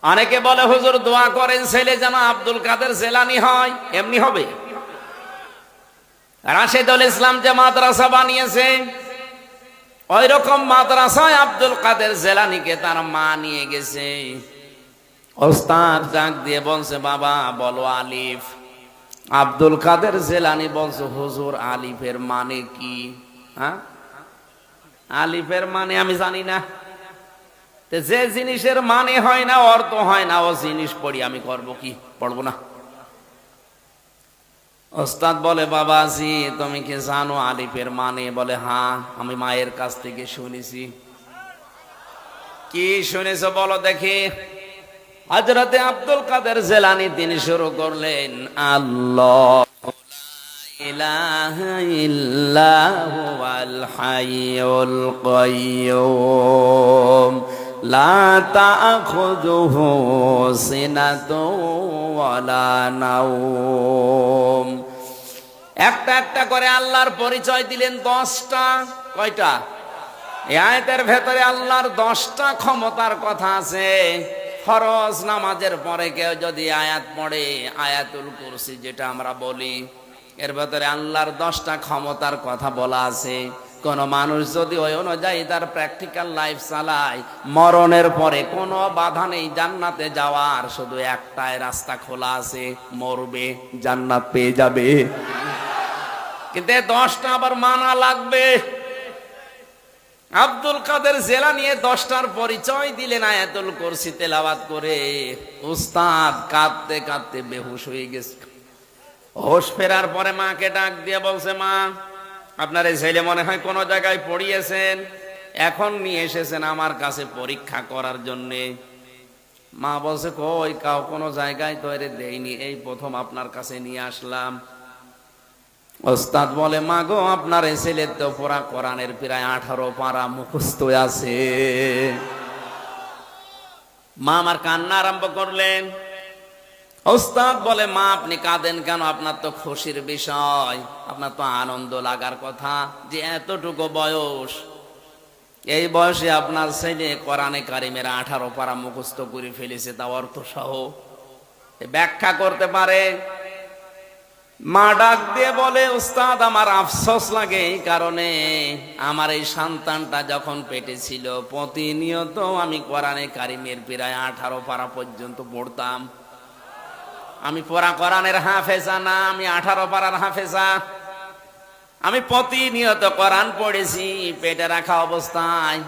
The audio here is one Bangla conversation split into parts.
অনেকে বলে হুজুর দোয়া করেন ছেলে যেন আব্দুল কাদের জেলানি হয়। এমনি হবে? রাশেদুল ইসলাম যে মাদ্রাসা বানিয়েছে, ওই রকম মাদ্রাসায় আব্দুল কাদের জেলানিকে তার মা নিয়ে গেছে। ওস্তাদ ডাক দিয়ে বলছে, বাবা বলো আলিফ। আব্দুল কাদের জেলানি বলছে, হুজুর আলিফের মানে কি? হ্যাঁ, আলিফের মানে আমি জানি না। যে জিনিসের মানে হয় না, অর্থ হয় না, ও জিনিস পড়ি আমি করব কি? পড়বো না। ওস্তাদ বলে, বাবাজি তুমি কি জানো আলিফের মানে? বলে, হ্যাঁ আমি মায়ের কাছ থেকে শুনেছি। কি শুনেছো বলো দেখি। হযরতে আব্দুল কাদের জেলানী তিনি শুরু করলেন, আল্লাহ ইলাহা ইল্লাহু আল হাইয়ুল কাইয়্যুম লা তাখুযুহু সিনাতুন ওয়ালা নাওম। একটা একটা করে আল্লাহর পরিচয় দিলেন 10টা। কয়টা? এই আয়াতের ভেতরে আল্লাহর 10টা ক্ষমতার কথা আছে। ফরজ নামাজের পরে কেউ যদি আয়াত পড়ে, আয়াতুল কুরসি যেটা আমরা বলি, এর ভেতরে আল্লাহর 10টা ক্ষমতার কথা বলা আছে। কোন মানুষ যদি ওই অনুযায়ী তার প্র্যাকটিক্যাল লাইফ চালায়, মরণের পরে কোনো বাধা নেই জান্নাতে যাওয়ার, শুধু একটাই রাস্তা খোলা আছে, মরবে জান্নাত পেয়ে যাবে। কিন্তু 10টা আবার মানা লাগবে। আব্দুল কাদের জেলানী 10টার পরিচয় দিলেন আয়াতুল কুরসি তেলাওয়াত করে। উস্তাদ কাঁদতে কাঁদতে বেহুশ হয়ে গেছে। হোশ ফেরার পরে মাকে ডাক দিয়ে বলছে, মা আপনার এই ছেলে মনে হয় কোনো জায়গায় পড়িয়েছেন, এখন নিয়ে এসেছেন আমার কাছে পরীক্ষা করার জন্যে। মা বলছে, কই কোনো জায়গায় তো এর দেয়নি, এই প্রথম আপনার কাছে নিয়ে আসলাম। ওস্তাদ বলে, মা গো আপনার এই ছেলের তো পুরা কোরআনের প্রায় 18 পারা মুখস্থ আছে। মা আমার কান্না আরম্ভ করলেন। ওস্তাদ বলে, মা আপনি কাঁদেন কেন? আপনার তো খুশির বিষয়, আপনার তো আনন্দ লাগার কথা যে এতটুকু বয়স, এই বয়সে আপনার ছেলে কোরআনে কারিমের 18 পারা মুখস্থ করে ফেলেছে, তা অর্থ সহ ব্যাখ্যা করতে পারে। মা ডাক দিয়ে বলে, উস্তাদ আমার আফসোস লাগে এই কারণে, আমার এই সন্তানটা যখন পেটে ছিল প্রতিনিয়ত আমি কোরআনে কারিমের প্রায় 18 পারা পর্যন্ত পড়তাম। আমি পুরা কোরআনের হাফেজা না, আমি 18 পারার হাফেজা। আমি প্রতিনিয়ত কোরআন পড়েছি পেটে রাখা অবস্থায়।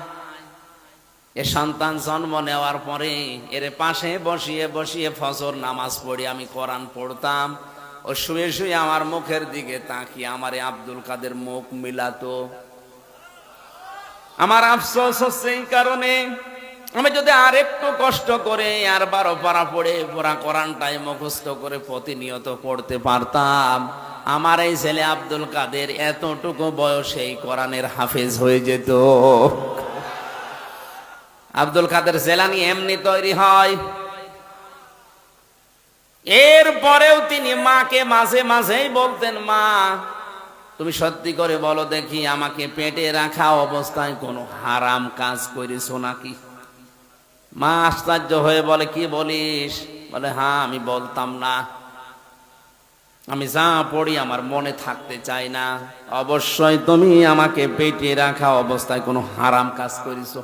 এ সন্তান জন্ম নেওয়ার পরে এর পাশে বসিয়ে বসিয়ে ফজর নামাজ পড়ি আমি কোরআন পড়তাম। ও শুয়ে শুয়ে আমার মুখের দিকে তাকিয়ে আমারে আব্দুল কাদের মুখ মিলাতো। আমার আফসোস হচ্ছে এই কারণে, আমি যদি আর একটু কষ্ট করে আর 12 পারা পড়ে পুরা কোরআনটাই মুখস্থ করে প্রতিনিয়ত পড়তে পারতাম, আমার এই ছেলে আব্দুল কাদের এতটুকু বয়সেই কোরআনের হাফেজ হয়ে যেত। আব্দুল কাদের জেলানী এমনি তৈরি হয়। এরপরেও তিনি মাকে মাঝে মাঝেই বলতেন, মা তুমি সত্যি করে বলো দেখি, আমাকে পেটে রাখা অবস্থায় কোনো হারাম কাজ করেছো নাকি? মা আশ্চর্য হয়ে বলে, কি বলিস? বলে, হ্যাঁ আমি বলতাম না, আমি যা পড়ি আমার মনে থাকতে চাই না। অবশ্যই তুমি আমাকে পেটে রাখা অবস্থায় কোনো হারাম কাজ করেছো।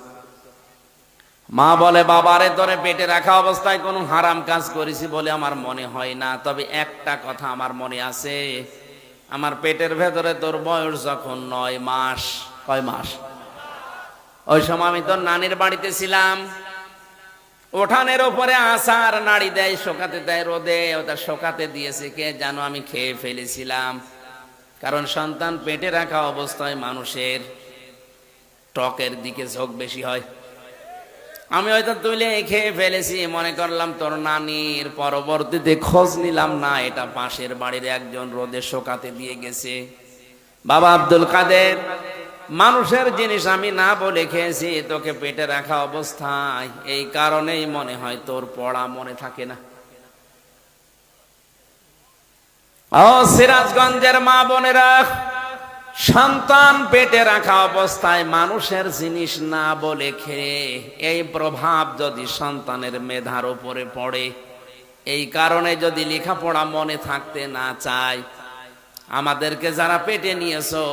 মা বলে, বাবারে তোরে পেটে রাখা অবস্থায় কোনো হারাম কাজ করেছি বলে আমার মনে হয় না, তবে একটা কথা আমার মনে আছে, আমার পেটের ভেতরে তোর বয়স যখন 9 মাস। কয় মাস? ওই সময় আমি তোর নানির বাড়িতে ছিলাম। উঠানের ওপরে আসার নাড়ি দেয়, শোকাতে দেয় রোদে, ওটা শোকাতে দিয়েছে কে জানো, আমি খেয়ে ফেলেছিলাম। কারণ সন্তান পেটে রাখা অবস্থায় মানুষের টকের দিকে ঝোঁক বেশি হয়। আমি হয়তো তুলে খেয়ে ফেলেছি, মনে করলাম তোর নানির। পরবর্তীতে খোঁজ নিলাম না, এটা পাশের বাড়ির একজন রোদে শোকাতে দিয়ে গেছে। বাবা আব্দুল কাদের, মানুষের জিনিস আমি না বলে খেয়েছি তোকে পেটে রাখা অবস্থায়, এই কারণেই মনে হয় তোর পড়া মনে থাকে না। ও সিরাজগঞ্জের মা বোনেরা, সন্তান পেটে রাখা অবস্থায় মানুষের জিনিস না বলে খেয়ে, এই প্রভাব যদি সন্তানের মেধার উপরে পড়ে, এই কারণে যদি লেখাপড়া মনে থাকতে না চায়, আমাদেরকে যারা পেটে নিয়েছো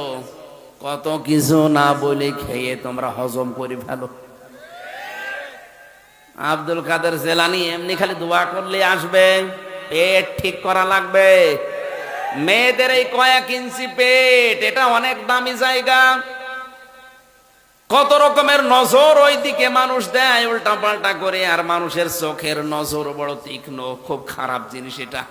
কত কিছু না বলে খেয়ে তোমরা হজম করে ফেলো। আব্দুল কাদের জেলানী এমনি খালি দোয়া করলে আসবে, পেট ঠিক করা লাগবে। মেয়েদের এই কয়েক ইঞ্চি পেট, এটা অনেক দামি জায়গা। কত রকমের নজর ওই দিকে মানুষ দেয় উল্টা পাল্টা করে, আর মানুষের চোখের নজর বড় তীক্ষ্ণ, খুব খারাপ জিনিস এটা।